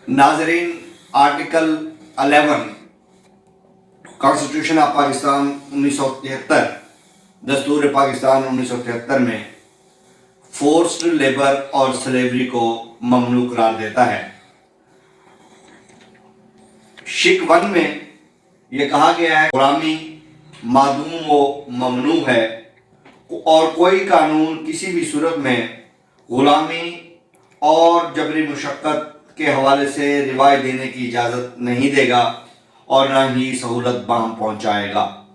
नाजरीन, article 11 constitution of Pakistan 1973, दस्तूर पाकिस्तान 1973 में फोर्स्ड लेबर और स्लेवरी को ममनू करार देता है। शिक 1 में यह कहा गया है गुलामी मादूम व ममनू है और कोई कानून किसी भी सूरत में गुलामी और जबरी मुशक्क़त के हवाले से रिवायत देने की इजाज़त नहीं देगा और ना ही सहूलत बाम पहुंचाएगा।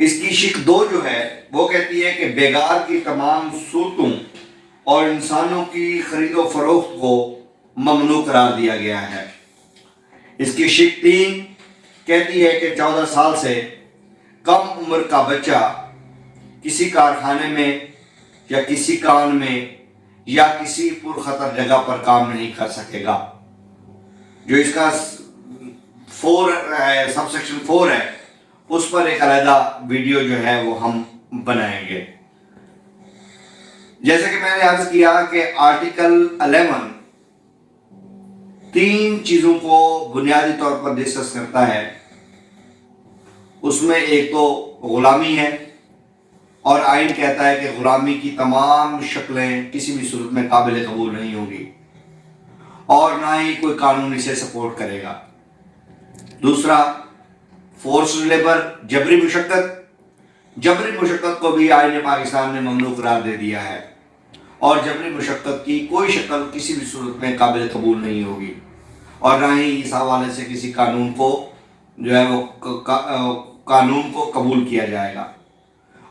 इसकी शिक 2 जो है वो कहती है कि बेगार की तमाम सूरतों और इंसानों की खरीदो फरोख्त को ममनू करार दिया गया है। इसकी शिक 3 कहती है कि 14 साल से कम उम्र का बच्चा किसी कारखाने में या किसी कान में या किसी पुरखतर जगह पर काम नहीं कर सकेगा। जो इसका 4 है, सबसेक्शन 4 है, उस पर एक अलग वीडियो जो है वो हम बनाएंगे। जैसे कि मैंने अर्ज किया कि आर्टिकल 11 3 चीजों को बुनियादी तौर पर डिस्कस करता है। उसमें एक तो गुलामी है और आइन कहता है कि गुलामी की तमाम शक्लें किसी भी सूरत में काबिल कबूल नहीं होंगी और ना ही कोई कानून इसे सपोर्ट करेगा। दूसरा, फोर्स्ड लेबर, जबरी मुशक्क़त को भी आइन पाकिस्तान ने ममनू करार दे दिया है और जबरी मुशक्क़त की कोई शक्ल किसी भी सूरत में काबिल कबूल नहीं होगी और ना ही इस हवाले से किसी कानून को जो है वो कानून को कबूल किया जाएगा।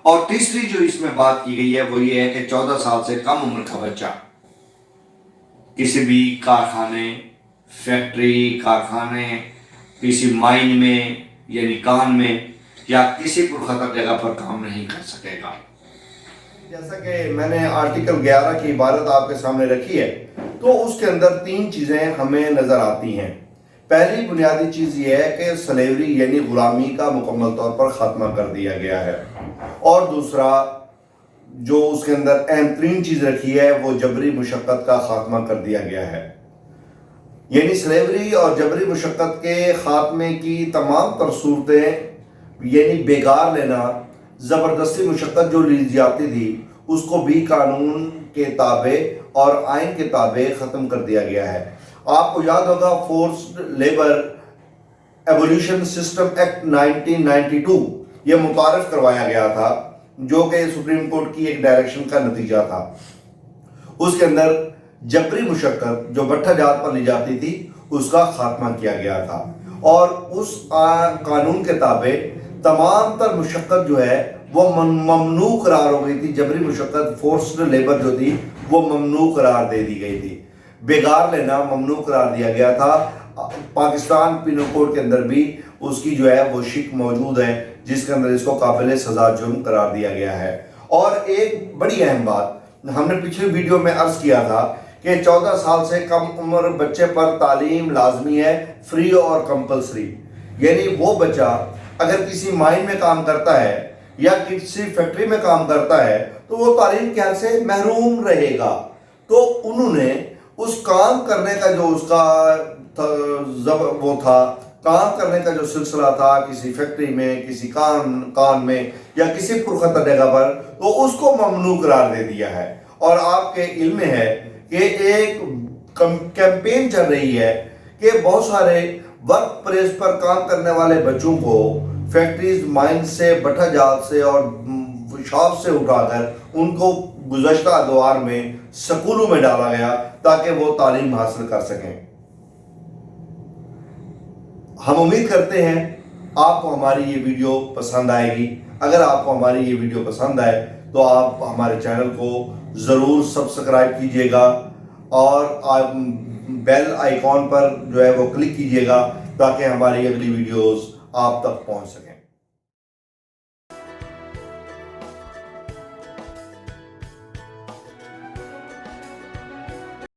और तीसरी जो इसमें बात की गई है वो ये है कि 14 साल से कम उम्र का बच्चा किसी भी कारखाने, फैक्ट्री, कारखाने, किसी माइन में यानी कान में या किसी पुरखतर जगह पर काम नहीं कर सकेगा। जैसा कि मैंने आर्टिकल 11 की इबारत आपके सामने रखी है तो उसके अंदर 3 चीज़ें हमें नज़र आती हैं। पहली बुनियादी चीज़ ये है कि स्लेवरी यानी ग़ुलामी का मुकम्मल तौर पर ख़त्मा कर दिया गया है और दूसरा जो उसके अंदर अहम तरीन चीज़ रखी है वो जबरी मुशक्क़त का ख़ात्मा कर दिया गया है। यानी स्लेवरी और जबरी मुशक्क़त के ख़ात्मे की तमाम तर सूरतें यानी बेगार लेना, ज़बरदस्ती मुशक्क़त जो ली जाती थी उसको भी कानून के ताबे और आइन के ताबे ख़त्म कर दिया गया है। आपको याद होगा forced labour abolition system act 1992 ये मुतारफ़ करवाया गया था जो कि सुप्रीम कोर्ट की एक डायरेक्शन का नतीजा था। उसके अंदर जबरी मुशक्क़त जो भट्ठा जात पर ली जाती थी उसका खात्मा किया गया था और उस कानून के ताबे तमाम तर मुशक्क़त जो है वो ममनू करार हो गई थी। जबरी मुशक्क़त, फोर्स्ड लेबर जो थी वो ममनू करार दे दी गई थी। बेगार लेना ममनू करार दिया गया था। पाकिस्तान पीनल कोड के अंदर भी उसकी जो है वो शिक मौजूद है जिसके अंदर इसको काबिल सज़ा जुर्म करार दिया गया है। और एक बड़ी अहम बात हमने पिछली वीडियो में अर्ज़ किया था कि 14 साल से कम उम्र बच्चे पर तालीम लाजमी है, फ्री और कंपलसरी। यानी वो बच्चा अगर किसी माइन में काम करता है या किसी फैक्ट्री में काम करता है तो वो तालीम के हक से महरूम रहेगा। तो उन्होंने उस काम करने का जो उसका वो था, काम करने का जो सिलसिला था किसी फैक्ट्री में, किसी कान में या किसी पुरखतर जगह पर, तो उसको ममनू करार दे दिया है। और आपके इल्म में है कि एक कैंपेन चल रही है कि बहुत सारे वर्क प्लेस पर काम करने वाले बच्चों को फैक्ट्रीज, माइन से, भट्ठा जात से और शॉप से उठाकर उनको गुज़श्ता अदवार में स्कूलों में डाला गया ताकि वो तालीम हासिल कर सकें। हम उम्मीद करते हैं आपको हमारी ये वीडियो पसंद आएगी। अगर आपको हमारी ये वीडियो पसंद आए तो आप हमारे चैनल को ज़रूर सब्सक्राइब कीजिएगा और आप बेल आइकॉन पर जो है वो क्लिक कीजिएगा ताकि हमारी अगली वीडियोस आप तक पहुंच सकें।